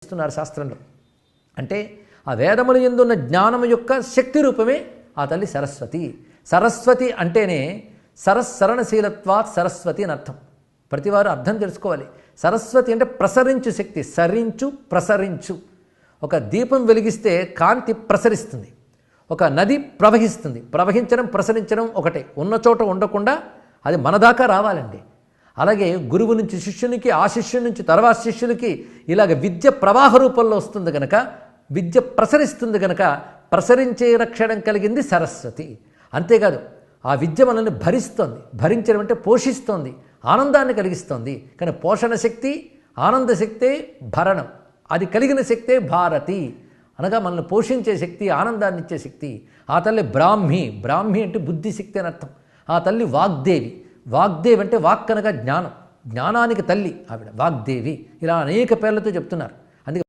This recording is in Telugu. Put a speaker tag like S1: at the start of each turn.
S1: ఇస్తున్నారు శాస్త్రంలో. అంటే ఆ వేదముల యందున్న జ్ఞానము యొక్క శక్తి రూపమే ఆ తల్లి సరస్వతి. సరస్వతి అంటేనే సరస్సరణశీలత్వాత్ సరస్వతి అని అర్థం. ప్రతివారు అర్థం తెలుసుకోవాలి. సరస్వతి అంటే ప్రసరించు శక్తి. సరించు, ప్రసరించు. ఒక దీపం వెలిగిస్తే కాంతి ప్రసరిస్తుంది, ఒక నది ప్రవహిస్తుంది. ప్రవహించడం, ప్రసరించడం ఒకటే. ఉన్న చోట ఉండకుండా అది మన దాకా రావాలండి. అలాగే గురువు నుంచి శిష్యునికి, ఆ శిష్యుని నుంచి తర్వాత శిష్యులకి ఇలాగ విద్య ప్రవాహ రూపంలో వస్తుంది కనుక, విద్య ప్రసరిస్తుంది కనుక ప్రసరించే లక్షణం కలిగింది సరస్వతి. అంతేకాదు ఆ విద్య మనల్ని భరిస్తోంది. భరించడం అంటే పోషిస్తోంది, ఆనందాన్ని కలిగిస్తోంది. కానీ పోషణ శక్తి, ఆనంద శక్తే భరణం. అది కలిగిన శక్తే భారతి. అనగా మనల్ని పోషించే శక్తి, ఆనందాన్ని ఇచ్చే శక్తి. ఆ తల్లి బ్రాహ్మి. బ్రాహ్మి అంటే బుద్ధిశక్తి అని అర్థం. ఆ తల్లి వాగ్దేవి. వాగ్దేవి అంటే వాక్ అనగా జ్ఞానం. జ్ఞానానికి తల్లి ఆవిడ వాగ్దేవి. ఇలా అనేక పేర్లతో చెప్తున్నారు.